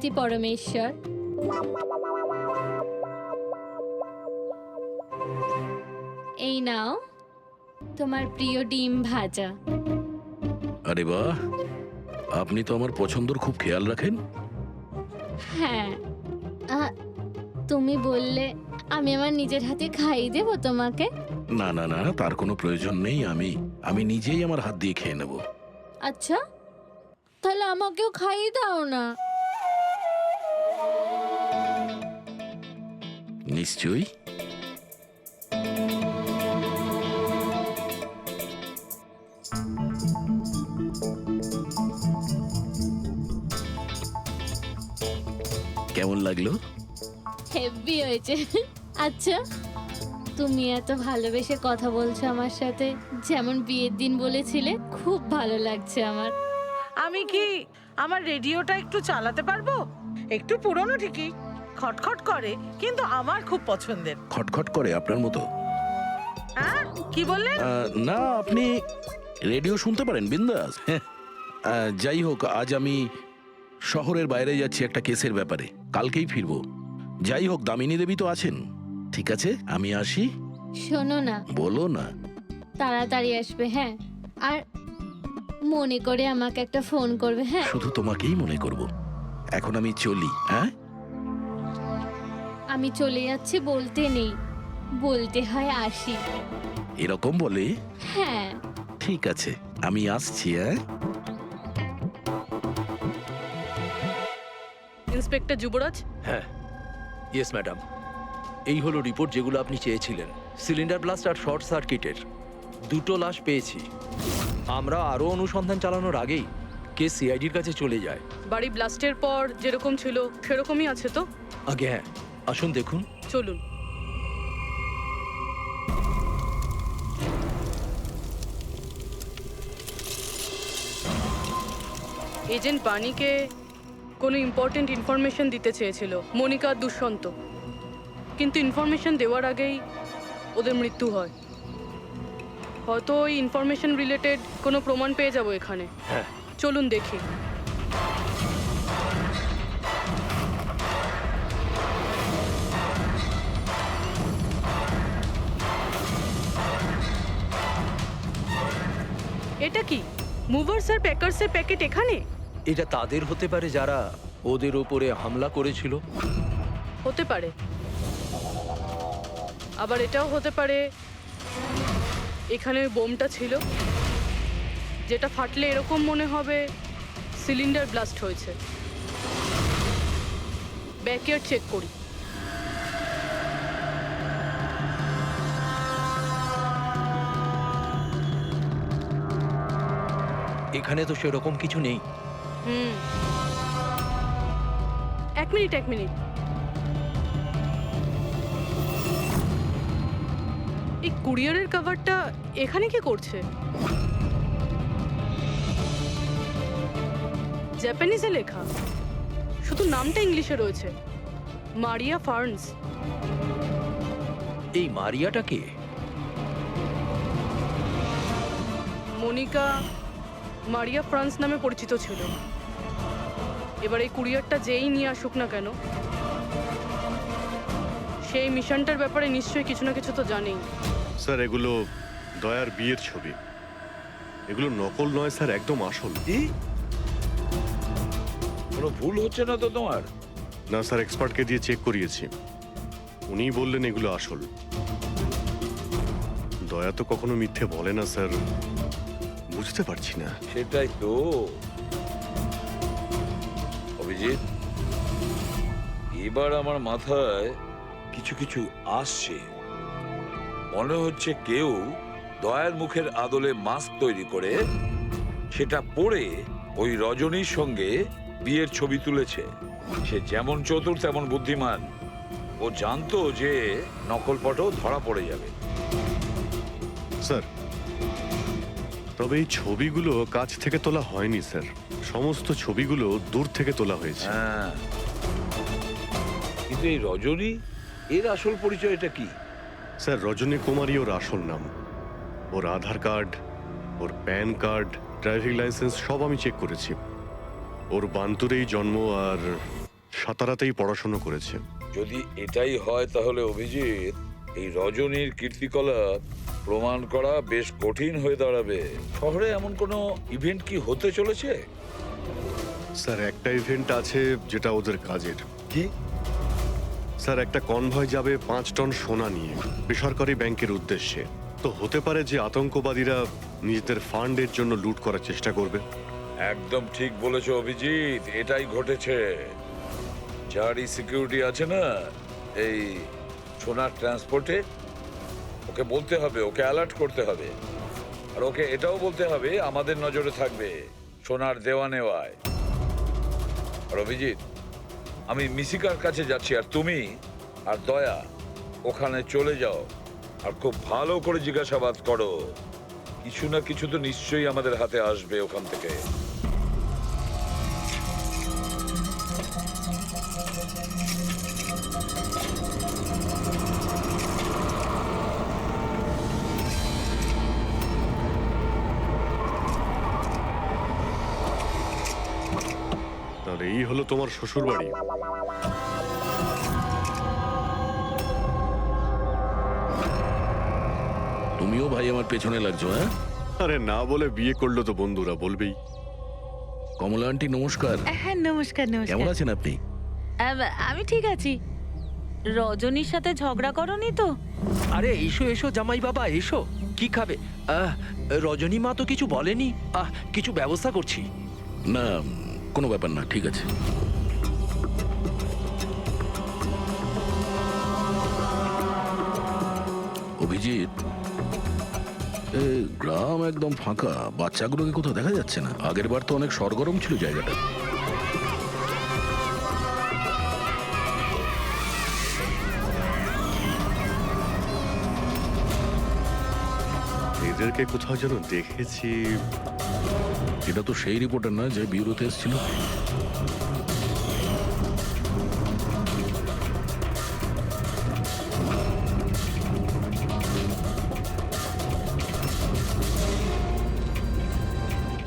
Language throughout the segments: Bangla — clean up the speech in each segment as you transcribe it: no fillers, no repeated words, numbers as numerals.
পার্বতী পরমেশ্বর। এই নাও তোমার প্রিয় ডিম ভাজা। আরে বাহ, আপনি তো আমার পছন্দর খুব খেয়াল রাখেন। হ্যাঁ, তুমি বললে আমি আমার নিজের হাতে খাইয়ে দেবো তোমাকে। না না না, তার কোনো প্রয়োজন নেই। আমি নিজেই আমার হাত দিয়ে খেয়ে নেব। আচ্ছা, তাহলে আমাকেও খাইয়ে দাও না। নিশ্চয়ই। কেমন লাগলো? হেভি হয়েছে। আচ্ছা, তুমি এত ভালোবেসে কথা বলছো আমার সাথে, যেমন বিয়ের দিন বলেছিলে। খুব ভালো লাগছে আমার। আমি কি আমার রেডিওটা একটু চালাতে পারবো? একটু পুরনো ঠিকই, খটখট করে, কিন্তু আমার খুব পছন্দের। খটখট করে আপনার মতো? হ্যাঁ, কি বললেন? না, আপনি রেডিও শুনতে পারেন বিন্দাস। যাই হোক, আজ আমি শহরের বাইরে যাচ্ছি একটা কেসের ব্যাপারে, কালকেই ফিরবো। যাই হোক, দামিনী দেবী তো আছেন। ঠিক আছে, আমি আসি। শোনো না, বলো না। তাড়াতাড়ি আসবে, হ্যাঁ? আর মনে করে আমাকে একটা ফোন করবে, হ্যাঁ? শুধু তোমাকেই মনে করব। এখন আমি চলি। হ্যাঁ, আমি চলে যাচ্ছি বলতে নেই, বলতে হয় আসি। এরকম বলে? হ্যাঁ। ঠিক আছে, আমি আসছি। হ্যাঁ, ইন্সপেক্টর যুবরাজ, হ্যাঁ, ইয়েস ম্যাডাম। এই হলো রিপোর্ট যেগুলো আপনি চেয়েছিলেন। সিলিন্ডার ব্লাস্ট আর শর্ট সার্কিটের দুটো লাশ পেয়েছি। আমরা আরও অনুসন্ধান চালানোর আগেই কেস সিআইডির কাছে চলে যায়। বাড়ি ব্লাস্টের পর যেরকম ছিল সেরকমই আছে তো? আগে হ্যাঁ, আসুন দেখুন। চলুন। এজেন্ট বাণীকে কোনো ইম্পর্টেন্ট ইনফরমেশন দিতে চেয়েছিল মনিকা আর দুষ্যন্ত, কিন্তু ইনফরমেশন দেওয়ার আগেই ওদের মৃত্যু হয়। হয়তো ওই ইনফরমেশন রিলেটেড কোনো প্রমাণ পেয়ে যাবো এখানে। হ্যাঁ, চলুন দেখি। এটা কি মুভার্স আর প্যাকার্সের প্যাকেট এখানে? এটা তাদের হতে পারে যারা ওদের ওপরে হামলা করেছিল। হতে পারে, আবার এটাও হতে পারে এখানে ওই বোমটা ছিল, যেটা ফাটলে এরকম মনে হবে সিলিন্ডার ব্লাস্ট হয়েছে। ব্যাকইয়ার্ড চেক করি। এখানে তো সেরকম কিছু নেই। এক মিনিট। এই কুরিয়ারের কভারটা এখানে কি করছে? জাপানিজে লেখা, শুধু নামটা ইংলিশে রয়েছে, মারিয়া ফার্নস। এই মারিয়াটা কে? মনিকা মারিয়া ফ্রান্স নামে পরিচিত ছিল। এবার এই কুরিয়ারটা যেই নিয়ে আসুক না কেন, সেই মিশনটার ব্যাপারে নিশ্চয়ই কিছু না কিছু তো জানেই। স্যার, এগুলো দয়ার বিয়ের ছবি। এগুলো নকল নয় স্যার, একদম আসল। কি? কোনো ভুল হচ্ছে না তো তোমার? না স্যার, এক্সপার্টকে দিয়ে চেক করিয়েছি, উনিই বললেন এগুলো আসল। দয়া তো কখনো মিথ্যে বলে না স্যার, বুঝতে পারছি না। সেটাই তো অভিজিৎ, এবার আমার মাথায় কিছু কিছু আসছে। মনে হচ্ছে কেউ দয়ার মুখের আদলে মাস্ক তৈরি করে সেটা পরে ওই রজনীর সঙ্গে বিয়ের ছবি তুলেছে। সে যেমন চতুর তেমন বুদ্ধিমান। ও জানতো যে নকল ফটো ধরা পড়ে যাবে। স্যার, তবে এই ছবিগুলো কাছ থেকে তোলা হয়নি স্যার, সমস্ত ছবিগুলো দূর থেকে তোলা হয়েছে। হ্যাঁ, কিন্তু এই রজনী, এর আসল পরিচয়টা কি? স্যার, রজনী কুমারী ওর আসল নাম। ওর আধার কার্ড, ওর প্যান কার্ড, ড্রাইভিং লাইসেন্স সব আমি চেক করেছি। ওর বান্তুরেই জন্ম, আর সাতারাতেই পড়াশোনা করেছে। যদি এটাই হয় তাহলে অভিজিৎ, এই রজনীর কীর্তিকলাপ প্রমাণ করা বেশ কঠিন হয়ে দাঁড়াবে। শহরে এমন কোনো ইভেন্ট কি হতে চলেছে? স্যার একটা ইভেন্ট আছে যেটা ওদের কাজের। কি? স্যার একটা কনভয় যাবে 5 টন সোনা নিয়ে বেসরকারি ব্যাংকের উদ্দেশ্যে। তো হতে পারে যে আতঙ্কবাদীরা নিজেদের ফান্ডের জন্য লুট করার চেষ্টা করবে। একদম ঠিক বলেছো অভিজিৎ, এটাই ঘটেছে। যারই সিকিউরিটি আছে না এই সোনার ট্রান্সপোর্টে, ওকে বলতে হবে, ওকে অ্যালার্ট করতে হবে। আর ওকে এটাও বলতে হবে আমাদের নজরে থাকবে সোনার দেওয়া নেওয়ায়। আর অভিজিৎ, আমি মিশিকার কাছে যাচ্ছি, আর তুমি আর দয়া ওখানে চলে যাও আর খুব ভালো করে জিজ্ঞাসাবাদ করো। কিছু না কিছু তো নিশ্চয়ই আমাদের হাতে আসবে ওখান থেকে। তাহলে এই হলো তোমার শ্বশুর বাড়ি। তুমিও ভাই আমার পেছনে লাগছো, হ্যাঁ? আরে না বলে বিয়ে করলো তো বন্ধুরা বলবেই। কমলা আন্টি নমস্কার। হ্যাঁ নমস্কার কেমন নমস্কার। আছেন আপনি? আমি ঠিক আছি। রজনীর সাথে ঝগড়া করনি তো? আরে এসো এসো জামাই বাবা, এসো। কি খাবে? রজনী মা তো কিছু বলেনি। কিছু ব্যবস্থা করছি। না, কোনো ব্যাপার না, ঠিক আছে। অভিজিৎ, গ্রাম একদম ফাঁকা, বাচ্চাগুলোকে কোথাও দেখা যাচ্ছে না। আগের বার তো অনেক সরগরম ছিল জায়গাটা। এদেরকে কোথাও যেন দেখেছি। এটা তো সেই রিপোর্টার না যে ব্যুরোতে এসেছিল।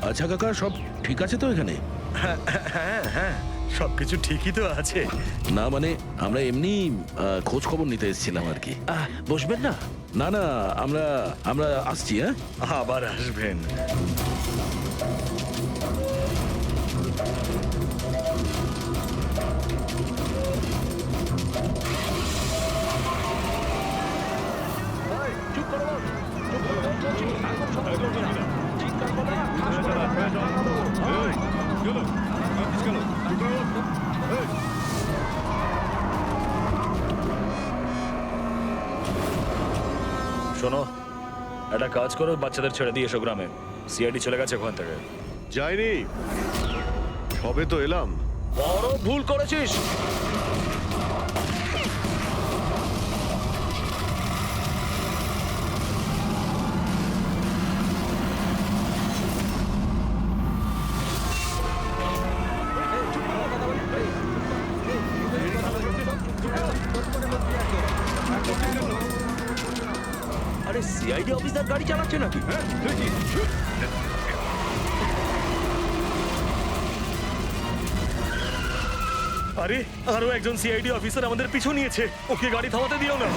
আচ্ছা কাকা, সব ঠিক আছে তো এখানে? হ্যাঁ সবকিছু ঠিকই তো আছে। না মানে আমরা এমনি খোঁজ খবর নিতে এসেছিলাম আর কি। বসবেন না? না না, আমরা আমরা আসছি। হ্যাঁ, আবার আসবেন। শোনো, একটা কাজ করো, বাচ্চাদের ছেড়ে দিয়ে এসো গ্রামে। সিআইডি চলে গেছে ওখান থেকে। যাইনি, সবে তো এলাম। বড় ভুল করেছিস। আরে সিআইডি অফিসার গাড়ি চালাচ্ছে নাকি? আরে আরো একজন সিআইডি অফিসার আমাদের পিছু নিয়েছে, ওকে গাড়ি থামাতে দিও না।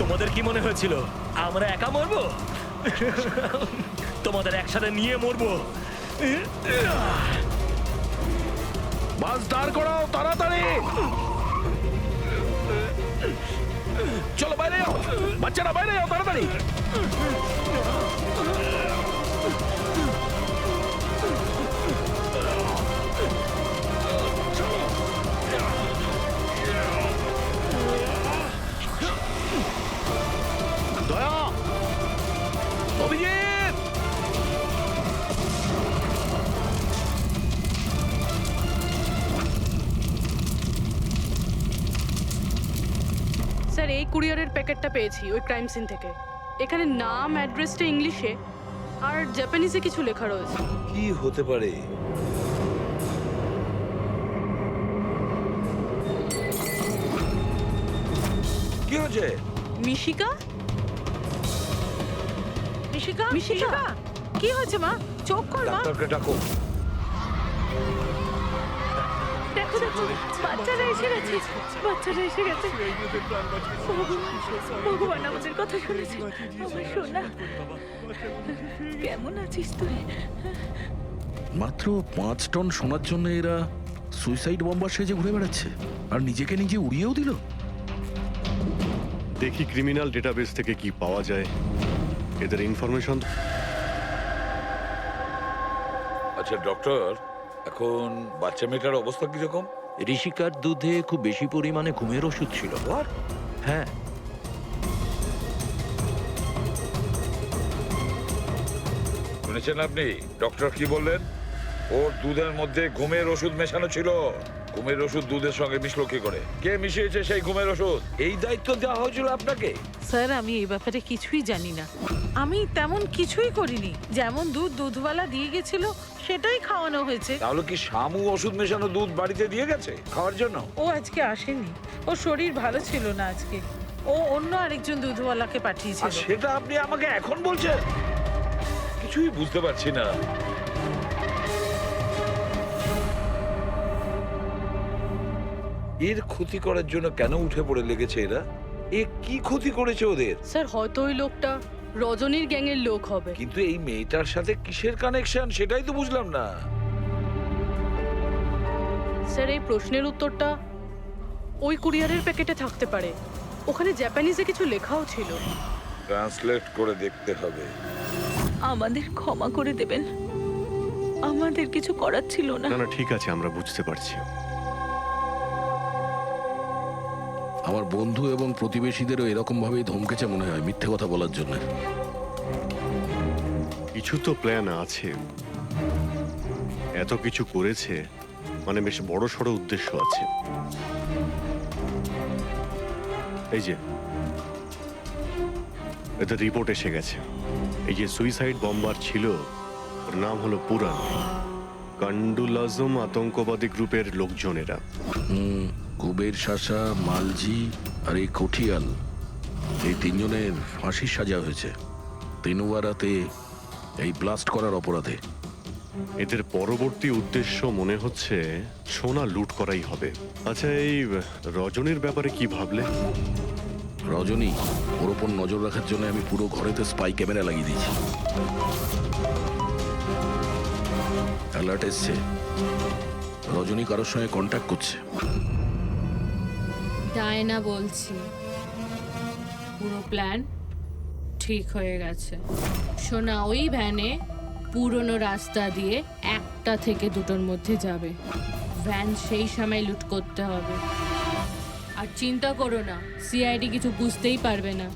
তোমাদের কি মনে হয়েছিল আমরা একা মরবো? তোমাদের একসাথে নিয়ে মরবো। বাস দাঁড় করাও তাড়াতাড়ি। চলো বাইরে যাও, বাচ্চারা বাইরে যাও তাড়াতাড়ি। দয়া, অভিজিৎ, স্যার এই কুরিয়ারের প্যাকেটটা পেয়েছি ওই ক্রাইম সিন থেকে। এখানে নাম অ্যাড্রেসটা ইংলিশে আর জাপানিজে কিছু লেখা রয়েছে। কি হতে পারে? কি হচ্ছে? মিশিকা? মিশিকা মিশিকা? মিশিকা কি হয়েছে মা? চোখ কর মা। ডাক্তারকে ডাকো। দেখো দেখো, বাচ্চারা এসে গেছে, বাচ্চারা এসে গেছে। ভগবান আমাদের কথা শুনেছে। আমার সোনা, কেমন আছিস তুই? মাত্র 5 টন সোনার জন্য এরা সুইসাইড বম্বার সেজে ঘুরে বেড়াচ্ছে আর নিজেকে নিজে উড়িয়েও দিল। দেখি ক্রিমিনাল ডেটাবেস থেকে কি পাওয়া যায়, এদের ইনফরমেশন। আচ্ছা ডক্টর, এখন বাচ্চা মেয়েটার অবস্থা কিরকম? ঋষিকার দুধে খুব বেশি পরিমাণে ঘুমের ওষুধ ছিল। হ্যাঁ, শুনেছেন আপনি ডক্টর কি বললেন? ওর দুধের মধ্যে ঘুমের ওষুধ মেশানো ছিল। ঘুমের ওষুধ দুধের সঙ্গে মিশলো কি করে? কে মিশিয়েছে সেই ঘুমের ওষুধ? এই দায়িত্ব দেওয়া হয়েছিল আপনাকে? স্যার আমি এই ব্যাপারে কিছুই জানি না। আমি তেমন কিছুই করিনি। যেমন দুধ দুধওয়ালা দিয়ে গেছিল সেটাই খাওয়ানো হয়েছে। তাহলে কি শামু ওষুধ মেশানো দুধ বাড়িতে দিয়ে গেছে খাওয়ার জন্য? ও আজকে আসেনি, ওর শরীর ভালো ছিল না আজকে। ও অন্য আরেকজন দুধওয়ালাকে আর পাঠিয়েছিল। সেটা আপনি আমাকে এখন বলছেন? কিছুই বুঝতে পারছি না। এর ক্ষতি করার জন্য কেন উঠে পড়ে লেগেছে এরা? এ কি ক্ষতি করেছে ওদের? স্যার হয়তো ওই লোকটা রজনীর গ্যাংয়ের লোক হবে। কিন্তু এই মেয়েটার সাথে কিসের কানেকশন সেটাই তো বুঝলাম না। স্যার এই প্রশ্নের উত্তরটা ওই কুরিয়ারের প্যাকেটে থাকতে পারে। ওখানে জাপানিজে কিছু লেখাও ছিল। ট্রান্সলেট করে দেখতে হবে। আমাদের ক্ষমা করে দেবেন, আমাদের কিছু করার ছিল না। না না ঠিক আছে, আমরা বুঝতে পারছি। আমার বন্ধু এবং প্রতিবেশীদেরও এরকম ভাবেই ধমকেছে মনে হয় মিথ্যে কথা বলার জন্য। কিছু তো প্ল্যান আছে, এত কিছু করেছে মানে বেশ বড় সড় উদ্দেশ্য আছে। এই যে এদের রিপোর্ট এসে গেছে। এই যে সুইসাইড বম্বার ছিল ওর নাম হলো পুরান। কান্ডুল আজম আতঙ্কবাদী গ্রুপের লোকজনেরা। কুবের শাসা, মালজি আর এই কঠিয়াল, এই 3 জনের ফাঁসির সাজা হয়েছে তিনুয়ারাতে এই ব্লাস্ট করার অপরাধে। এদের পরবর্তী উদ্দেশ্য মনে হচ্ছে সোনা লুট করাই হবে। আচ্ছা এই রজনীর ব্যাপারে কি ভাবলে? রজনী, ওর ওপর নজর রাখার জন্য আমি পুরো ঘরেতে স্পাই ক্যামেরা লাগিয়ে দিয়েছি। অ্যালার্ট এসছে, রজনী কারোর সঙ্গে কন্ট্যাক্ট করছে। ডায়না বলছি, পুরো প্ল্যান ঠিক হয়ে গেছে। সোনা ওই ভ্যানে পুরনো রাস্তা দিয়ে 1টা থেকে 2টোর মধ্যে যাবে। ভ্যান সেই সময় লুট করতে হবে। আর চিন্তা করো না, সিআইডি কিছু বুঝতেই পারবে না।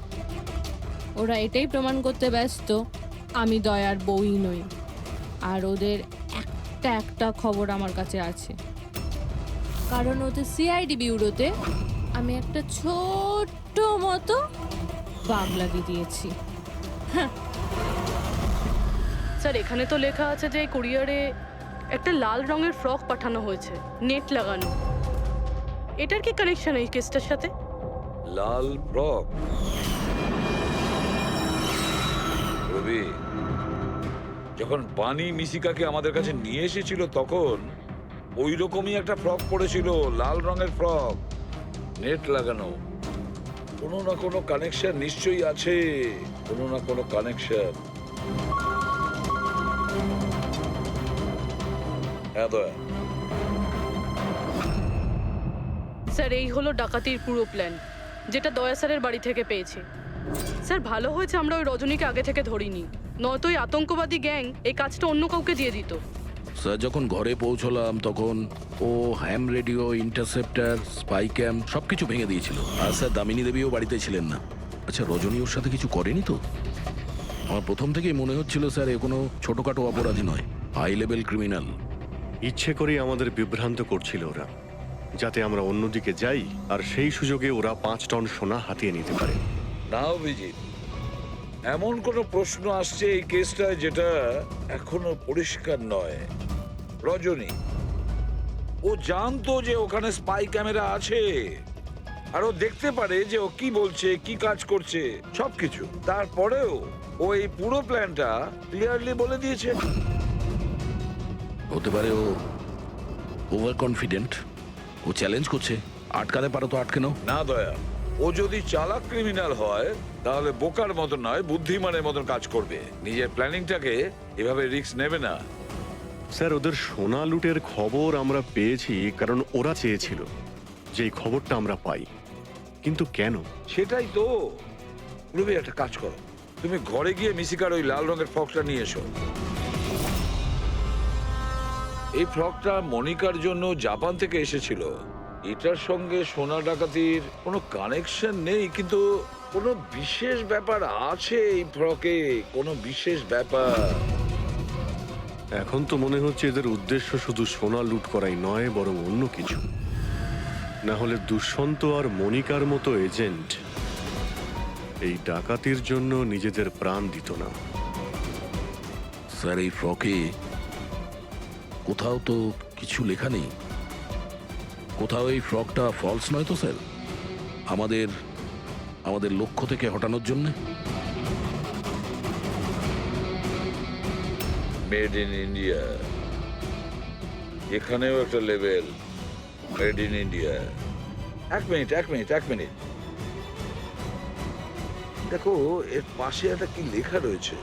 ওরা এটাই প্রমাণ করতে ব্যস্ত আমি দয়ার বউই নই। আর ওদের একটা খবর আমার কাছে আছে, কারণ ওদের সিআইডি বিউরোতে আমি একটা ছোট্ট মতো বাগ লাগিয়ে দিয়েছি। স্যার এখানে তো লেখা আছে যে কুরিয়ারে একটা লাল রঙের ফ্রক পাঠানো হয়েছে, নেট লাগানো। এটার কি কানেকশন এই কেসটার সাথে? লাল ফ্রক? রবি, যখন বানি মিশিকাকে আমাদের কাছে নিয়ে এসেছিল তখন ওই রকমই একটা ফ্রক পরেছিল, লাল রঙের ফ্রক, নেট লাগানো। কোনো না কোনো কানেকশন নিশ্চয়ই আছে, কোনো না কোনো কানেকশন। হ্যাঁ দয়া। স্যার এই হলো ডাকাতির পুরো প্ল্যান। যেটা দয়া স্যারের বাড়ি থেকে পেয়েছি। স্যার ভালো হয়েছে আমরা ওই রজনীকে আগে থেকে ধরিনি, নয়তো ওই আতঙ্কবাদী গ্যাং এই কাজটা অন্য কাউকে দিয়ে দিত। স্যার যখন ঘরে পৌঁছলাম তখন ও হ্যাম রেডিও, ইন্টারসেপ্টার, স্পাই ক্যাম্প সবকিছু ভেঙে দিয়েছিল। আর স্যার দামিনী দেবীও বাড়িতে ছিলেন না। আচ্ছা, রজনী ওর সাথে কিছু করেনি তো? আমার প্রথম থেকেই মনে হচ্ছিল স্যার এ কোনো ছোটখাটো অপরাধী নয়, হাই লেভেল ক্রিমিনাল। ইচ্ছে করেই আমাদের বিভ্রান্ত করছিল ওরা, যাতে আমরা অন্যদিকে যাই আর সেই সুযোগে ওরা 5 টন সোনা হাতিয়ে নিতে পারে। না অভিজিৎ, এমন কোনো প্রশ্ন আসছে এই কেসটায় যেটা এখনো পরিষ্কার নয়। রজনী ও জানতো যে ওখানে স্পাই ক্যামেরা আছে, আর ও দেখতে পারে যে ও কি বলছে, কি কাজ করছে, সবকিছু। তারপরেও ও এই পুরো প্ল্যানটা ক্লিয়ারলি বলে দিয়েছে। হতে পারে ও ওভার কনফিডেন্ট, ও চ্যালেঞ্জ করছে। আটকাতে পারো তো আটকে নাও। না দয়া, ও যদি চালাক ক্রিমিনাল হয় তাহলে বোকার মতন নয়, বুদ্ধিমানের মতন কাজ করবে। নিজের প্ল্যানিংটাকে এভাবে রিস্ক নেবে না। স্যার, ওদের সোনা লুটের খবর আমরা পেয়েছি কারণ ওরা চেয়েছিল যে এই খবরটা আমরা পাই। কিন্তু কেন? সেটাই তো। রবি, একটা কাজ করো, তুমি ঘরে গিয়ে মিশিকার ওই লাল রঙের ফ্রকটা নিয়ে এসো। এই ফ্রকটা মনিকার জন্য জাপান থেকে এসেছিল। এটার সঙ্গে সোনা ডাকাতির কোনো কানেকশন নেই, কিন্তু কোনো বিশেষ ব্যাপার আছে এই ফ্রকে, কোনো বিশেষ ব্যাপার। এখন তো মনে হচ্ছে এদের উদ্দেশ্য শুধু সোনা লুট করাই নয়, বরং অন্য কিছু। না হলে দুষ্যন্ত আর মনিকার মতো এজেন্ট এই ডাকাতির জন্য নিজেদের প্রাণ দিত না। স্যার এই ফ্রকে কোথাও তো কিছু লেখা নেই। কোথাও এই ফ্রকটা ফলস নয় তো স্যার? আমাদের লক্ষ্য থেকে হটানোর জন্য। মেড ইন ইন্ডিয়া, এখানেও একটা লেভেল, মেড ইন ইন্ডিয়া। এক মিনিট, দেখো এর পাশে একটা কি লেখা রয়েছে।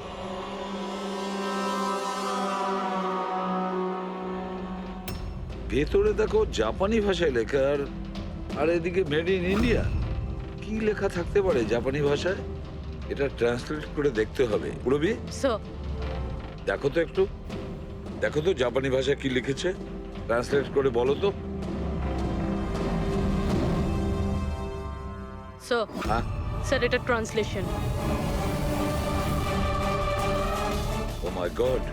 ভেতরে দেখো জাপানি ভাষায় লেখা, আর এদিকে মেড ইন ইন্ডিয়া। কি লেখা থাকতে পারে জাপানি ভাষায়? এটা ট্রান্সলেট করে দেখতে হবে। পুরবি, স্যার, দেখো তো জাপানি ভাষায় কি লিখেছে, ট্রান্সলেট করে বলো তো। স্যার, হ্যাঁ, স্যার এটা ট্রান্সলেশন। ও মাই গড।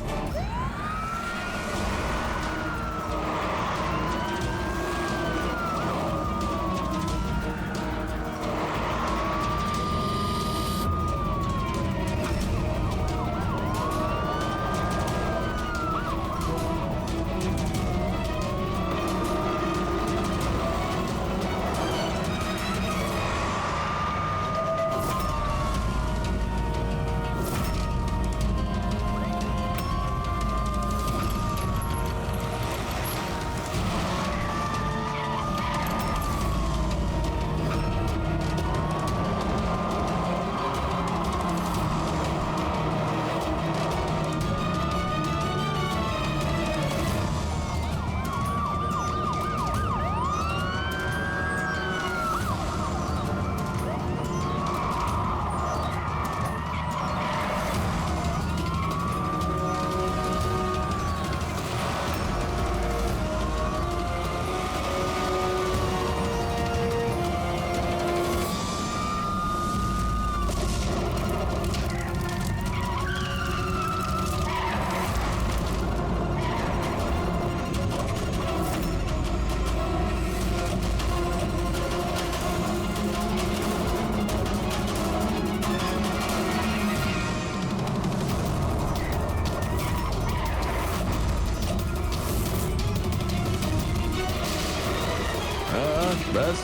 হ্যাঁ, ব্যাস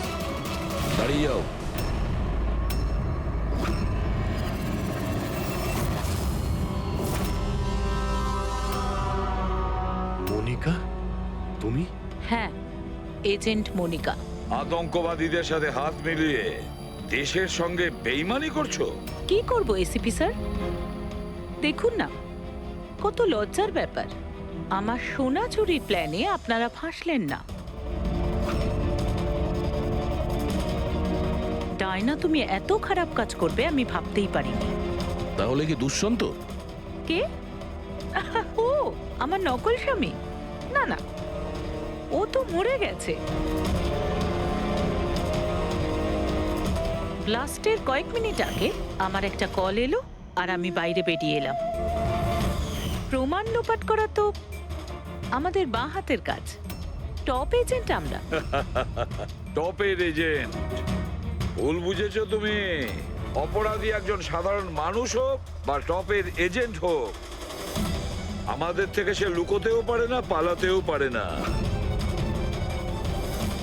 দাঁড়িয়ে যাও। মনিকা, তুমি? হ্যাঁ, এজেন্ট মনিকা। আতঙ্কবাদীদের সাথে হাত মিলিয়ে দেশের সঙ্গে বেইমানি করছো? কি করব এসিপি স্যার? দেখুন না, কত লজ্জার ব্যাপার। আমার সোনা চুরির প্ল্যানে আপনারা ফাঁসলেন না। ডায়না, তুমি এত খারাপ কাজ করবে আমি ভাবতেই পারিনি। তাহলে কি দুষ্যন্ত? কে? ও আমার নকল স্বামী? না না, ও তো মরে গেছে। ব্লাস্টের কয়েক মিনিট আগে আমার একটা কল এলো আর আমি বাইরে বেরিয়ে এলাম। প্রমাণ লোপাট করা তো আমাদের বাঁ হাতের কাজ। টপ এজেন্ট আমরা। টপের এজেন্ট ভুল বুঝেছো তুমি। অপরাধী একজন সাধারণ মানুষ হোক বা টপের এজেন্ট হোক, আমাদের থেকে সে লুকোতেও পারে না, পালাতেও পারে না।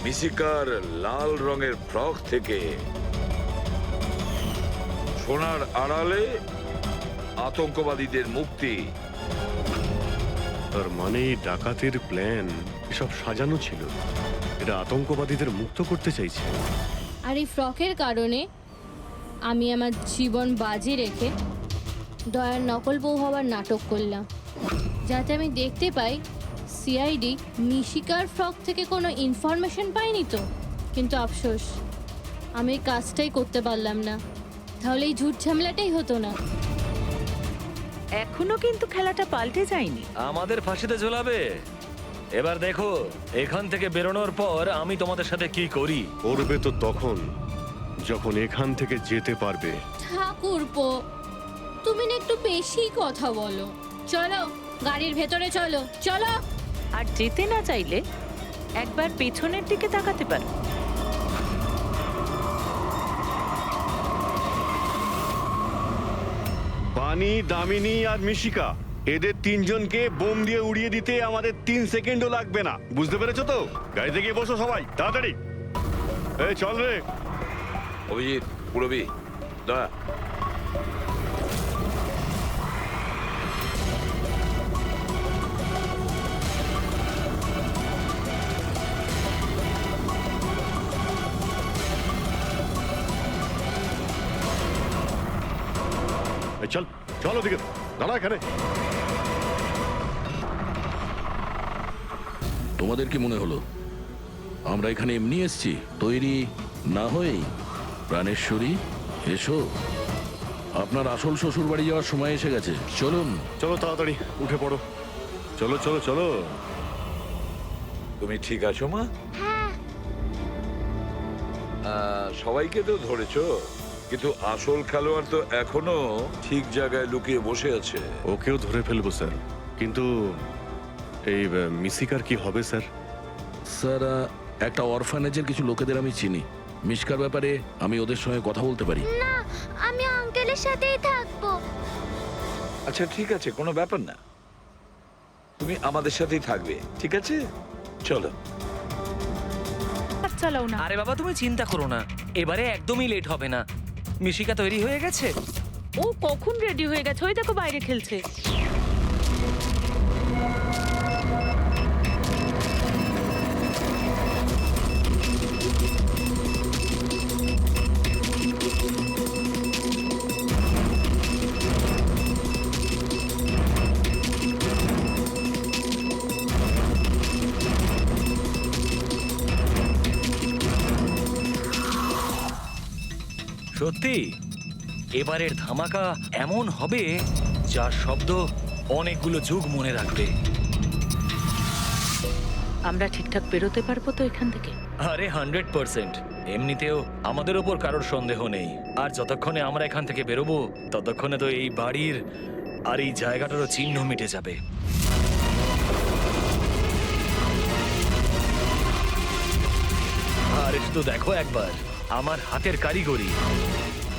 মিশিকার লাল রঙের ফ্রক থেকে সোনার আড়ালে আতঙ্কবাদীদের মুক্তি। তার মানে এই ডাকাতির প্ল্যান এসব সাজানো ছিল, এটা আতঙ্কবাদীদের মুক্ত করতে চাইছে। আর এই ফ্রকের কারণে আমি আমার জীবন বাজি রেখে দয়ার নকল বউ হওয়ার নাটক করলাম, যাতে আমি দেখতে পাই সিআইডি মিশিকার ফ্রক থেকে কোনো ইনফরমেশন পাইনি তো। কিন্তু আফসোস, আমি এই কাজটাই করতে পারলাম না, তাহলে এই ঝুট ঝামেলাটাই হতো না। এখনো কিন্তু খেলাটা পাল্টে যায়নি। আমাদের ফাঁসিতে ঝোলাবে। এবার দেখো এখান থেকে বেরোনোর পর আমি তোমাদের সাথে কি করি। করবে তো তখন যখন এখান থেকে যেতে পারবে। ঠাকুরপো, তুমি না একটু বেশি কথা বলো। চলো গাড়ির ভেতরে চলো, চলো। আর যেতে না চাইলে একবার পেছনের দিকে তাকাতে পারো। বানি, দামিনী আর মিশিকা, এদের তিনজনকে বোম দিয়ে উড়িয়ে দিতে আমাদের 3 সেকেন্ডও লাগবে না। বুঝতে পেরেছো তো? গাড়িতে গিয়ে বসো সবাই, তাড়াতাড়ি। এই চল রে। অভিজিৎ, পুরবি, দয়া। এই চল চল ওদিকে, দাঁড়া এখানে। তোমাদের কি মনে হলো আমরা এখানে এমনি এসছি? তৈরি না হয়েই? প্রাণেশ্বরী, এসো। আপনার আসল শ্বশুর বাড়ি যাওয়ার সময় এসে গেছে, চলুন। চলো তাড়াতাড়ি উঠে পড়ো, চলো চলো চলো। তুমি ঠিক আছো মা? সবাইকে তো ধরেছো, কিন্তু আসল খেলোয়াড় তো এখনো ঠিক জায়গায় লুকিয়ে বসে আছে। ওকেও ধরে ফেলবো স্যার, কিন্তু এই মিশিকার কি হবে স্যার? স্যার, একটা অরফানেজের কিছু লোকেদের আমি চিনি। মিশকার ব্যাপারে আমি ওদের সঙ্গে কথা বলতে পারি। না, আমি আঙ্কেলের সাথেই থাকবো। আচ্ছা ঠিক আছে, কোনো ব্যাপার না, তুমি আমাদের সাথেই থাকবে, ঠিক আছে? চলো। চালাও না। আরে বাবা তুমি চিন্তা করো না, এবারে একদমই লেট হবে না। মিশিকা তৈরি হয়ে গেছে। ও কখন রেডি হয়ে গেছে? ওই দেখো বাইরে খেলছে। সত্যি এবারের ধামাকা এমন হবে যার শব্দ অনেকগুলো যুগ মনে রাখবে। আমরা ঠিকঠাক বেরোতে পারবো তো এখান থেকে? আরে 100%। এমনিতেও আমাদের ওপর কারোর সন্দেহ নেই। আর যতক্ষণে আমরা এখান থেকে বেরোবো ততক্ষণে তো এই বাড়ির আর এই জায়গাটারও চিহ্ন মিটে যাবে। আরে শুধু দেখো একবার আমার হাতের কারিগরি।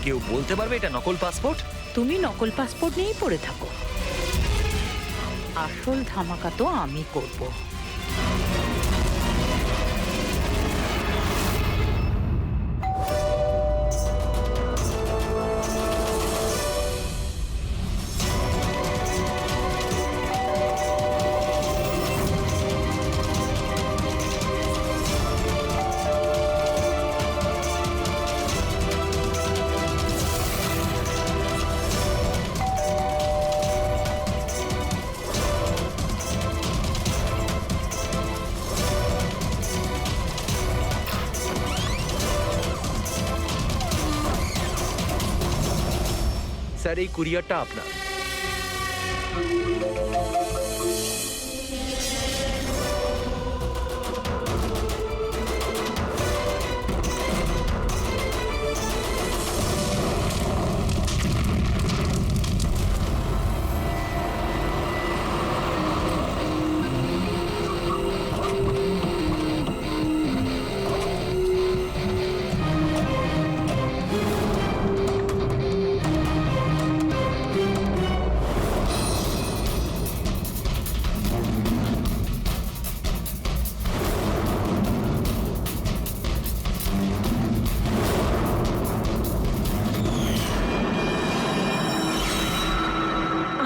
কেউ বলতে পারবে এটা নকল পাসপোর্ট? তুমি নকল পাসপোর্ট নিয়েই পড়ে থাকো, আসল ধামাকা তো আমি করব। স্যার এই কুরিয়ারটা আপনার।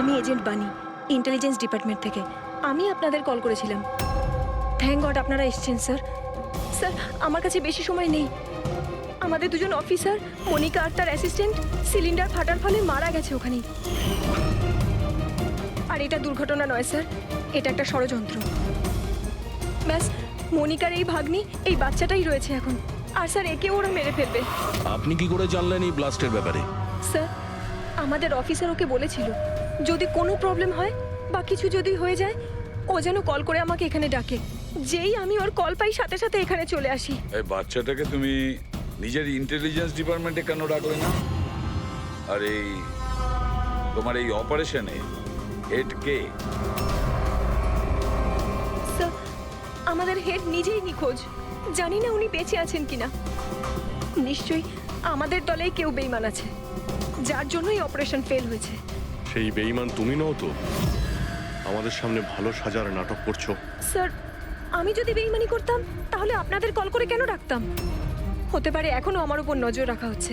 আমি এজেন্ট বানি, ইন্টেলিজেন্স ডিপার্টমেন্ট থেকে। আমি আপনাদের কল করেছিলাম। থ্যাংক গড আপনারা এসেছেন স্যার। স্যার আমার কাছে বেশি সময় নেই। আমাদের দুজন অফিসার, মনিকা আর তার অ্যাসিস্ট্যান্ট, সিলিন্ডার ফাটার ফলে মারা গেছে ওখানেই। আর এটা দুর্ঘটনা নয় স্যার, এটা একটা ষড়যন্ত্র। ব্যাস মনিকার এই ভাগ্নি, এই বাচ্চাটাই রয়েছে এখন। আর স্যার একে ওরা মেরে ফেলবে। আপনি কি করে জানলেন এই ব্লাস্টের ব্যাপারে? স্যার আমাদের অফিসার ওকে বলেছিল যদি কোনো প্রবলেম হয় বা কিছু যদি হয়ে যায় ও যেন কল করে আমাকে এখানে ডাকে। যেই আমি ওর কল পাই সাথে সাথে এখানে চলে আসি। এই বাচ্চাটাকে তুমি নিজের ইন্টেলিজেন্স ডিপার্টমেন্টে কেন রাখলে না? আর এই তোমার এই অপারেশনে হেড কে? স্যার আমাদের হেড নিজেই নিখোঁজ, জানি না উনি বেঁচে আছেন কিনা। নিশ্চয়ই আমাদের দলেই কেউ বেইমান আছে, যার জন্যই অপারেশন ফেল হয়েছে। সেই বেঈমান তুমি নও তো? আমাদের সামনে ভালো সাজার নাটক করছো। স্যার আমি যদি বেইমানি করতাম তাহলে আপনাদের কল করে কেন ডাকতাম? হতে পারে এখনো আমার উপর নজর রাখা হচ্ছে।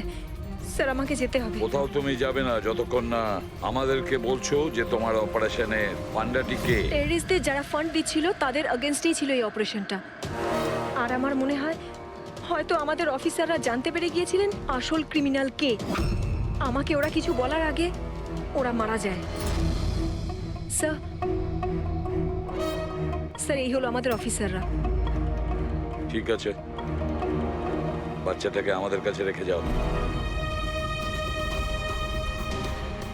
স্যার আমাকে যেতে হবে। কোথাও তুমি যাবে না যতক্ষণ না আমাদেরকে বলছো যে তোমার অপারেশনে ফান্ডাটি কে। টেররিস্টদের যারা ফান্ড দিচ্ছিল তাদের এগেনস্টেই ছিল এই অপারেশনটা। আর আমার মনে হয় হয়তো আমাদের অফিসাররা জানতে পেরে গিয়েছিলেন আসল ক্রিমিনাল কে। আমাকে ওরা কিছু বলার আগে ওরা মারা যায়। স্যার স্যার এই হলো আমাদের অফিসাররা। ঠিক আছে, বাচ্চাটাকে আমাদের কাছে রেখে যাও।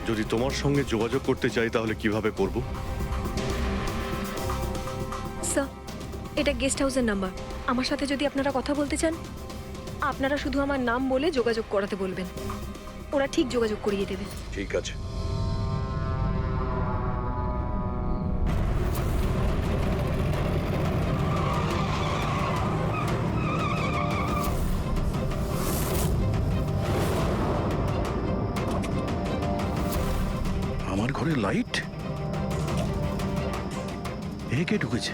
যদি তোমার সঙ্গে যোগাযোগ করতে চাই তাহলে কিভাবে করব? স্যার এটা গেস্ট হাউসের নাম্বার। আমার সাথে যদি আপনারা কথা বলতে চান আপনারা শুধু আমার নাম বলে যোগাযোগ করাতে বলবেন, ওরা ঠিক যোগাযোগ করিয়ে দেবে। ঠিক আছে। আমার ঘরে লাইট? এ কে ঢুকেছে?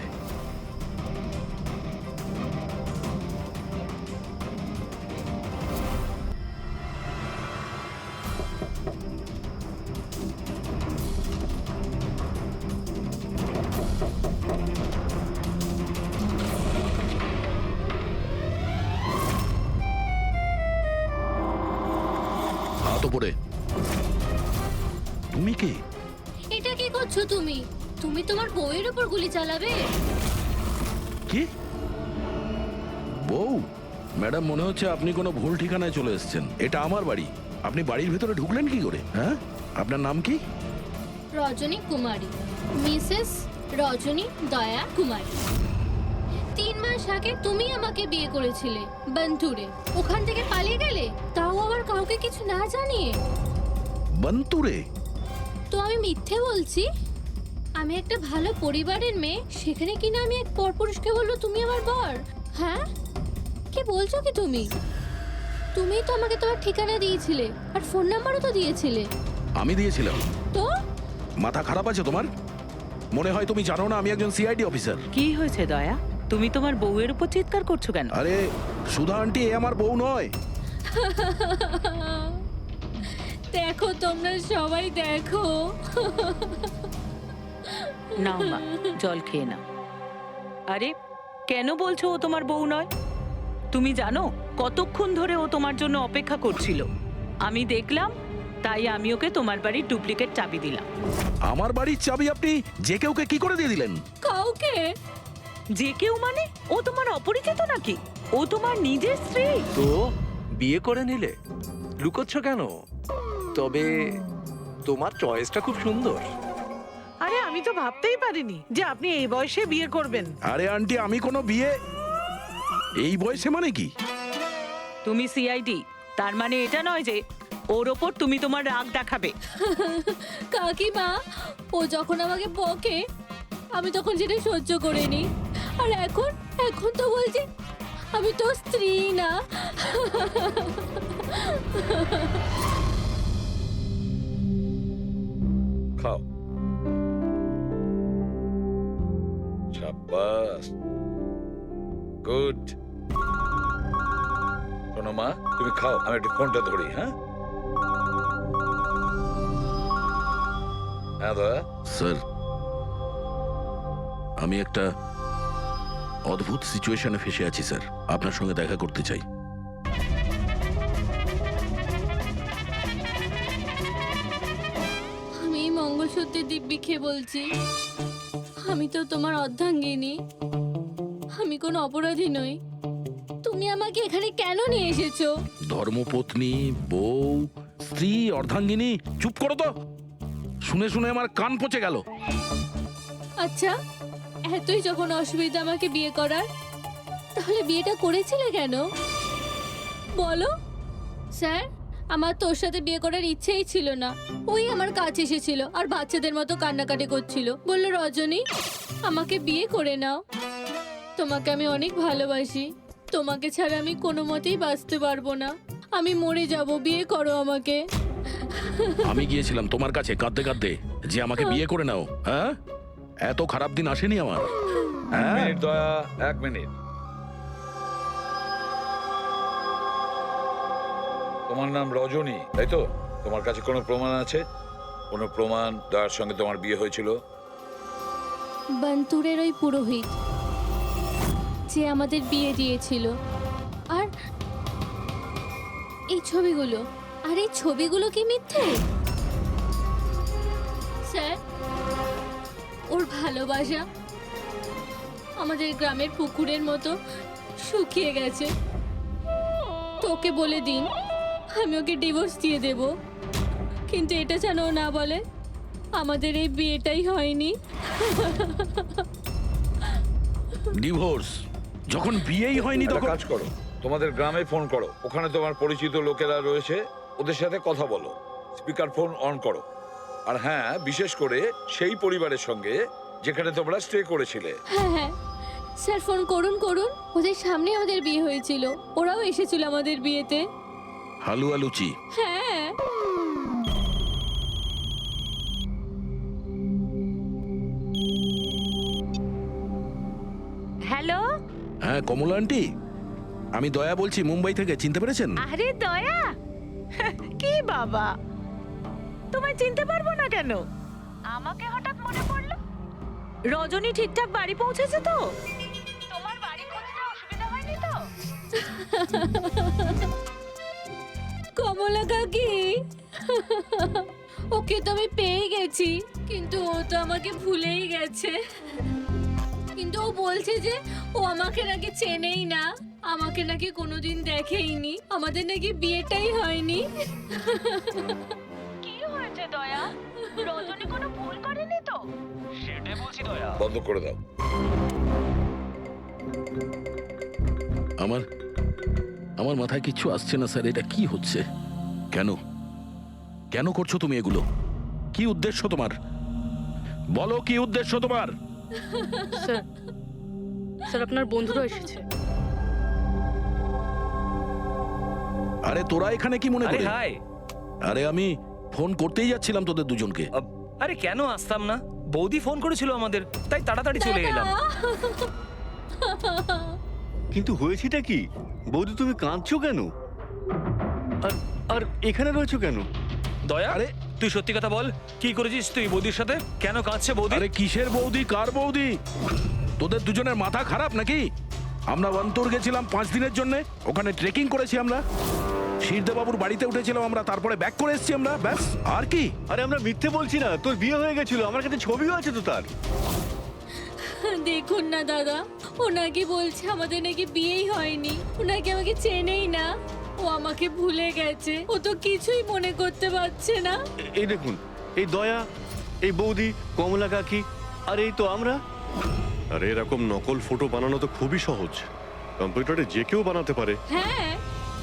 হাত উপরে। তুমি কে? এটা কি করছো তুমি? তুমি তোমার বউয়ের উপর গুলি চালাবে? কি? বউ? ম্যাডাম মনে হচ্ছে আপনি কোনো ভুল ঠিকানায় চলে এসেছেন। এটা আমার বাড়ি। আপনি বাড়ির ভেতরে ঢুকলেন কি করে? হ্যাঁ, আপনার নাম কি? রজনী কুমারী, মিসেস রজনী দয়া কুমারী। 3 মাস আগে তুমি আমাকে বিয়ে করেছিলে বন্টুরে। ওখান থেকে পালিয়ে গেলে, তাও আবার কাউকে কিছু না জানিয়ে। বন্তুরে? তো আমি মিথ্যে বলছি? আমি একটা ভালো পরিবারের মেয়ে, সেখানে কিনা আমি এক পরপুরুষকে বলবো তুমি আমার বর? হ্যাঁ কি বলছো কি তুমি? তুমিই তো আমাকে তোমার ঠিকানা দিয়েছিলে আর ফোন নাম্বারও তো দিয়েছিলে। আমি দিয়েছিলাম? তো মাথা খারাপ আছে তোমার? মনে হয় তুমি জানো না আমি একজন সিআইডি অফিসার। কি হয়েছে দয়া? তুমি তোমার বউয়ের উপর চিৎকার করছো কেন? আরে সুধা আন্টি, এ আমার বউ নয়। দেখো তোমরা সবাই দেখো। নাও মা, জল খেয়ে নাও। আরে কেন বলছো ও তোমার বউ নয়? তুমি জানো কতক্ষণ ধরে ও তোমার জন্য অপেক্ষা করছিল? আমি দেখলাম, তাই আমি ওকে তোমার বাড়ির ডুপ্লিকেট চাবি দিলাম। আমার বাড়ির চাবি আপনি যে কেউকে কি করে দিয়ে দিলেন? কাউকে? যে কেউ মানে? ও তোমার অপরিচিত নাকি? ও তোমার নিজের স্ত্রী। তো বিয়ে করে নিলে? লুকোচ্ছ কেন? তবে তোমার চয়েসটা খুব সুন্দর। আরে আমি তো ভাবতেই পারিনি যে আপনি এই বয়সে বিয়ে করবেন। আরে আন্টি, আমি কোনো বিয়ে এই বয়সে মানে কি? তুমি সিআইডি, তার মানে এটা নয় যে ওর ওপর তুমি তোমার রাগ দেখাবে। কাকিমা, ও যখন আমাকে বকে আমি তখন সেটা সহ্য করে নি, আর এখন এখন তো বলছে আমি তো স্ত্রী না। খাও। শাবাশ, গুড। শোনো মা, তুমি খাও, আমি একটু ফোনটা ধরি। হ্যাঁ হ্যাঁ দাদা। স্যার, আমি একটা অদ্ভুত সিচুয়েশনে ফেসে আছি স্যার, আপনার সঙ্গে দেখা করতে চাই। আমি এই মঙ্গলসূত্রের দিব্যি খেয়ে বলছি, আমি তো তোমার অর্ধাঙ্গিনী, আমি কোনো অপরাধী নই। তুমি আমাকে এখানে কেন নিয়ে এসেছো? ধর্মপত্নী, বউ, স্ত্রী, অর্ধাঙ্গিনী, চুপ করো তো। শুনে শুনে আমার কান পচে গেল। আচ্ছা, এতই যখন অসুবিধা আমাকে বিয়ে করার, তাহলে বিয়েটা করেছিলে কেন বলো? স্যার, আমার তোর সাথে বিয়ে করার ইচ্ছেই ছিল না। ওই আমার কাছে এসেছিল আর বাচ্চাদের মতো কান্নাকাটি করছিল, বলল রজনী আমাকে বিয়ে করে নাও, তোমাকে আমি অনেক ভালোবাসি, তোমাকে ছাড়া আমি কোনো মতেই বাঁচতে পারবো না, আমি মরে যাব, বিয়ে করো আমাকে। আমি গিয়েছিলাম তোমার কাছে কাঁদতে কাঁদতে যে আমাকে বিয়ে করে নাও। হ্যাঁ, এত খারাপ দিন আসেনি আমার। হ্যাঁ, মিনিট দয়া, 1 মিনিট। তোমার নাম রজনী, তাই তো? তোমার কাছে কোনো প্রমাণ আছে? কোনো প্রমাণ দয়ার সঙ্গে তোমার বিয়ে হয়েছিল? বন্তুরের ওই পুরোহিত যে আমাদের বিয়ে দিয়েছিল, আর এই ছবিগুলো, আর এই ছবিগুলো কি মিথ্যে? স্যার, ওর ভালোবাসা আমাদের গ্রামের পুকুরের মতো শুকিয়ে গেছে। তোকে বলে দিন আমি ওকে ডিভোর্স দিয়ে দেব, কিন্তু এটা যেন ও না বলে আমাদের এই বিয়েটাই হয়নি। ডিভোর্স যখন বিয়েই হয়নি একটা তখন কাজ করো, তোমাদের গ্রামে ফোন করো, ওখানে তোমার পরিচিত লোকেরা রয়েছে, ওদের সাথে কথা বলো, স্পিকার ফোন অন করো। আর হ্যাঁ, বিশেষ করে সেই পরিবারের সঙ্গে যেখানে তোমরা স্টে করেছিলে। হ্যাঁ হ্যাঁ স্যার, ফোন করুন করুন, ওদের সামনে আমাদের বিয়ে হয়েছিল, ওরাও এসেছিল আমাদের বিয়েতে। হালুয়া লুচি। হ্যাঁ, হ্যালো, হ্যাঁ কমলা আন্টি, আমি দয়া বলছি মুম্বাই থেকে, চিনতে পেরেছেন? আরে দয়া, কি বাবা, তোমায় চিনতে পারবো না কেন? আমাকে হঠাৎ মনে পড়লো। রজনী ঠিকঠাক বাড়ি পৌঁছেছে তো? তোমার বাড়ি খুঁজতে অসুবিধা হয়নি তো? কমলা কাকি, ওকে তো আমি পেয়ে গেছি, কিন্তু ও তো আমাকে ভুলেই গেছে। কিন্তু ও বলছে যে ও আমাকে নাকি চেনেই না, আমাকে নাকি কোনোদিন দেখেইনি, আমাদের নাকি বিয়েটাই হয়নি। কি হয়েছে দয়া? রজনী কোনো ভুল করেনি তো? সেটাই বলছি দয়া। বন্ধ করে দাও। আমার আমার মাথায় কিচ্ছু আসছে না স্যার, এটা কি হচ্ছে? কেন কেন করছো তুমি এগুলো? কি উদ্দেশ্য তোমার? বলো, কি উদ্দেশ্য তোমার? স্যার, স্যার আপনার বন্ধুরা এসেছে। আরে তোরা এখানে কি মনে আরে করে? হাই। আরে আমি ফোন করতেই যাচ্ছিলাম তোদের দুজনকে। আরে কেন আসতাম না, বৌদি ফোন করেছিল আমাদের, তাই তাড়াতাড়ি চলে এলাম। কিন্তু হয়েছেটা কি? বৌদি, তুমি কাঁদছো কেন? আর আর এখানে রয়েছো কেন? দয়া, আরে তুই সত্যি কথা বল, কি করেছিস তুই বৌদির সাথে? কেন কাঁদছে বৌদি? আরে কিসের বৌদি, কার বৌদি? তোদের দুজনের মাথা খারাপ নাকি? আমরা বন্তর গেছিলাম 5 দিনের জন্য, ওখানে ট্রেকিং করেছি আমরা, শিরদেবাবুর বাড়িতে উঠেছিলাম আমরা, তারপরে ব্যাক করে এসেছি আমরা, ব্যাস। আর কি? আরে আমরা মিথ্যে বলছি না, তোর বিয়ে হয়ে গেছিল, আমার কাছে ছবিও আছে তো তার। দেখুন না দাদা, ও নাকি বলছে আমাদের নাকি বিয়েই হয়নি, ও নাকি আমাকে চেনেই না, ও আমাকে ভুলে গেছে, ও তো কিছুই মনে করতে পারছে না। এই দেখুন, এই দয়া, এই বৌদি, কমলা কাকি, আর এই তো আমরা। আরে এরকম নকল ফটো বানানো তো খুবই সহজ, কম্পিউটারে যে কেউ বানাতে পারে। হ্যাঁ,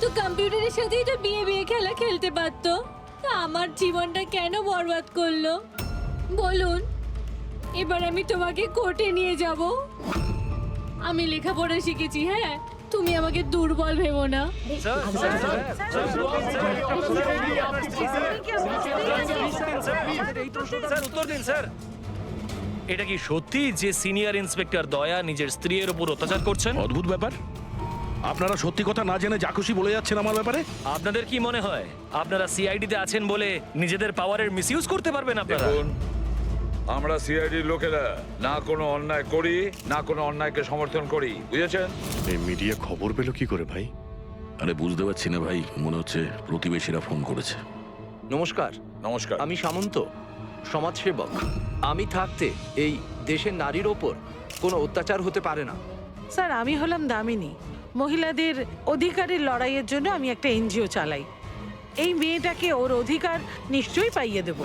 তো কম্পিউটারের সাথেই তো বিয়ে বিয়ে খেলা খেলতে পারতো। তা আমার জীবনটা কেন বরবাদ করলো বলুন? এবার আমি তোমাকে কোর্টে নিয়ে যাব। আমি লেখাপড়া শিখেছি, হ্যাঁ, তুমি আমাকে দুর্বল ভেবো না। স্যার উত্তর দিন স্যার। এটা কি সত্যি যে সিনিয়র ইন্সপেক্টর দয়া নিজের স্ত্রীর উপর অত্যাচার করছেন? অদ্ভুত ব্যাপার, আপনারা সত্যি কথা না জেনে যা খুশি বলে যাচ্ছেন আমার ব্যাপারে। আপনাদের কি মনে হয় আপনারা সিআইডি তে আছেন বলে নিজেদের পাওয়ারের মিসইউজ করতে পারবেন আপনারা? দেখুন, আমরা সিআইডির লোকেরা না কোনো অন্যায় করি, না কোনো অন্যায়কে সমর্থন করি, বুঝেছেন? এই মিডিয়া খবর পেল কি করে ভাই? আরে বুঝতে পারছি না ভাই, মনে হচ্ছে প্রতিবেশীরা ফোন করেছে। নমস্কার, নমস্কার। আমি সামন্ত, সমাজসেবক। আমি থাকতে এই দেশের নারীর ওপর কোনো অত্যাচার হতে পারে না। স্যার, আমি হলাম দামিনী। মহিলাদের অধিকারের লড়াইয়ের জন্য আমি একটা এনজিও চালাই। এই মেয়েটাকে ওর অধিকার নিশ্চয়ই পাইয়ে দেব।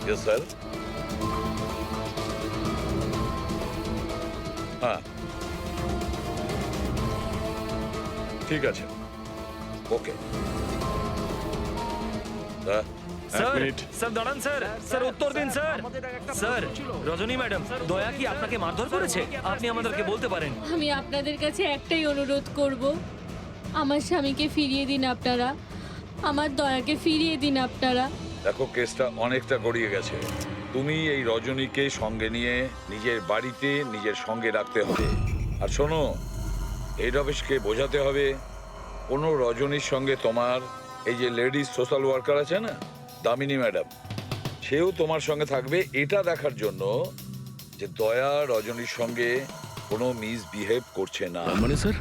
Yes sir. হ্যাঁ, ঠিক আছে, ওকে। Sir minute. স্যার দাঁড়ান স্যার, স্যার উত্তর দিন স্যার। স্যার রজনী ম্যাডাম, দয়া কি আপনাকে মারধর করেছে? আপনি আমাদেরকে বলতে পারেন। আমি আপনাদের কাছে একটাই অনুরোধ করব, আমার স্বামীকে ফিরিয়ে দিন আপনারা, আমার দয়াকে ফিরিয়ে দিন আপনারা। দেখো, কেসটা অনেকটা গড়িয়ে গেছে। তুমি এই রজনীকে সঙ্গে নিয়ে নিজের বাড়িতে নিজের সঙ্গে রাখতে হবে। আর শোনো, হেড অফিসকে বোঝাতে হবে কোনো রজনীর সঙ্গে তোমার এই যে লেডিস সোশ্যাল ওয়ার্কার আছে না, দামিনী ম্যাডাম, সেও তোমার সঙ্গে থাকবে, এটা দেখার জন্য যে দয়া রজনীর সঙ্গে কোনো মিসবিহেভ করছে না। তার মানে স্যার,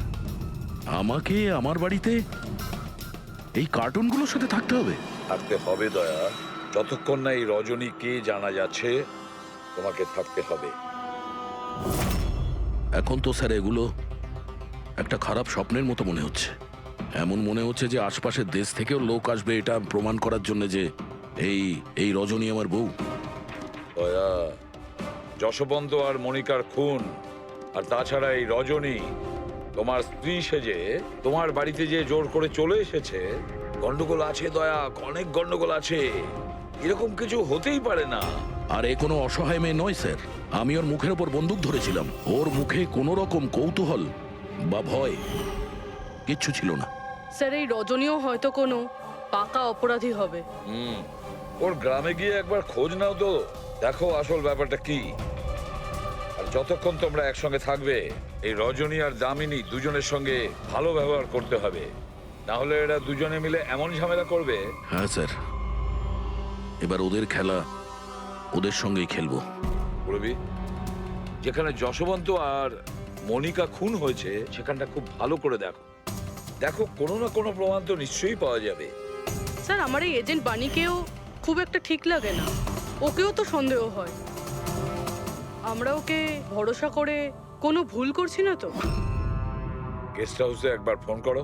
আমাকে আমার বাড়িতে এই কার্টুনগুলোর সাথে থাকতে হবে? থাকতে হবে দয়া, যতক্ষণ না এই রজনীকে জানা যাচ্ছে তোমাকে থাকতে হবে। এখন তো স্যার এগুলো একটা খারাপ স্বপ্নের মতো মনে হচ্ছে। এমন মনে হচ্ছে যে আশপাশের দেশ থেকেও লোক আসবে এটা প্রমাণ করার জন্য যে এই রজনী আমার বউ। দয়া, যশবন্ত আর মনিকার খুন, আর তাছাড়া এই রজনী তোমার স্ত্রী সেজে তোমার বাড়িতে যে জোর করে চলে এসেছে, গন্ডগোল আছে দয়া, অনেক গন্ডগোল আছে। এরকম কিছু হতেই পারে না। আর এ কোনো অসহায় মেয়ে নয় স্যার। আমি ওর মুখের ওপর বন্দুক ধরেছিলাম, ওর মুখে কোনো রকম কৌতূহল বা ভয় কিচ্ছু ছিল না। স্যার এই রজনীও হয়তো কোনো পাকা অপরাধী হবে। ওর গ্রামে গিয়ে একবার খোঁজ নাও তো, দেখো আসল ব্যাপারটা কি। আর যতক্ষণ তোমরা একসঙ্গে থাকবে, এই রজনী আর দামিনী দুজনের সঙ্গে ভালো ব্যবহার করতে হবে, না হলে এরা দুজনে মিলে এমন ঝামেলা করবে। হ্যাঁ স্যার, এবার ওদের খেলা ওদের সঙ্গেই খেলবো। বলবি, যেখানে যশবন্ত আর মনিকা খুন হয়েছে সেখানটা খুব ভালো করে দেখো। দেখো, কোনো না কোনো প্রমাণ তো নিশ্চয়ই পাওয়া যাবে। স্যার আমার এই এজেন্ট বাণীকেও খুব একটা ঠিক লাগে না, ওকেও তো সন্দেহ হয়। আমরা ওকে ভরসা করে কোনো ভুল করছি না তো? গেস্ট হাউসে একবার ফোন করো,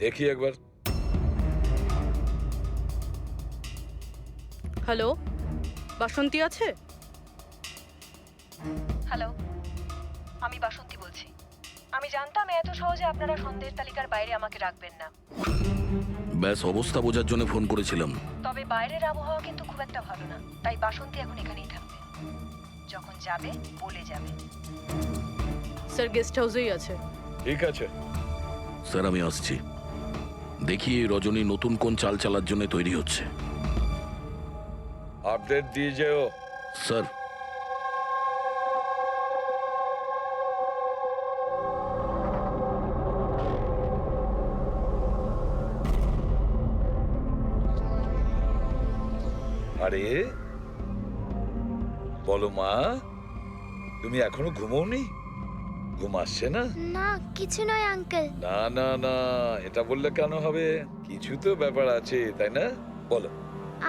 দেখি একবার। হ্যালো, বাসন্তী আছে? হ্যালো, আমি বাসন্তী বলছি। আমি জানতাম এত সহজে আপনারা সন্দেহের তালিকার বাইরে আমাকে রাখবেন না। ব্যাস অবস্থা বোঝার জন্য ফোন করেছিলাম। তবে বাইরের আবহাওয়া কিন্তু খুব একটা ভালো না, তাই বাসন্তী এখন এখানেই থাকবে। যখন যাবে বলে যাবে। স্যার গেস্ট হাউসেই আছে। ঠিক আছে স্যার, আমি আসছি। দেখি এই রজনী নতুন কোন চাল চালার জন্য তৈরি হচ্ছে। আপডেট দিয়ে যেও। স্যার, আরে বলো মা, তুমি এখনো ঘুমোওনি? ঘুম আসছে না? না, কিছু নয় আঙ্কেল। না না না, এটা বললে কেন হবে? কিছু তো ব্যাপার আছে, তাই না? বলো।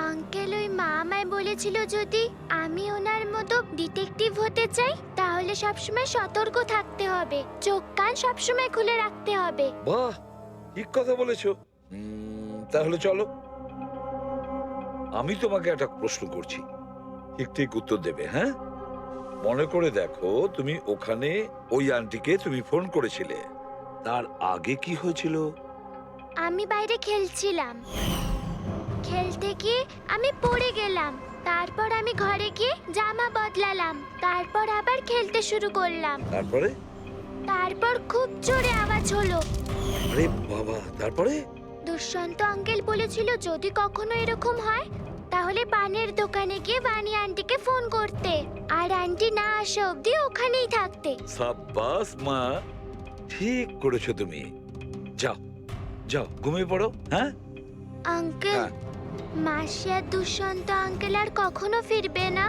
আঙ্কেল, ওই মা আমায় বলেছিল যদি আমি ওনার মতো ডিটেকটিভ হতে চাই তাহলে সবসময় সতর্ক থাকতে হবে, চোখ কান সবসময় খুলে রাখতে হবে। বাহ, ঠিক কথা বলেছো। তাহলে চলো, আমি তোমাকে একটা প্রশ্ন করছি, ঠিক ঠিক উত্তর দেবে। হ্যাঁ, মনে করে দেখো, তুমি ওখানে ওই আন্টিকে তুমি ফোন করেছিলে, তার আগে কি হয়েছিল? আমি বাইরে খেলছিলাম, খেলতে গিয়ে আমি পড়ে গেলাম। তারপর আমি ঘরে গিয়ে জামা বদলালাম, তারপর আবার খেলতে শুরু করলাম। তারপর খুব জোরে আওয়াজ হলো। আরে বাবা, তারপরে? দুষ্যন্ত আঙ্কেল বলেছিল যদি কখনো এরকম হয় তাহলে পানের দোকানে গিয়ে বানি আন্টিকে ফোন করতে, আর আন্টি না আসা অবধি ওখানেই থাকতে। সাব্বাস মা, ঠিক করেছো তুমি। যাও যাও, ঘুমিয়ে পড়ো। হ্যাঁ আঙ্কেল, হ্যাঁ। মাসি আর দুষ্যন্ত আঙ্কেল আর কখনো ফিরবে না?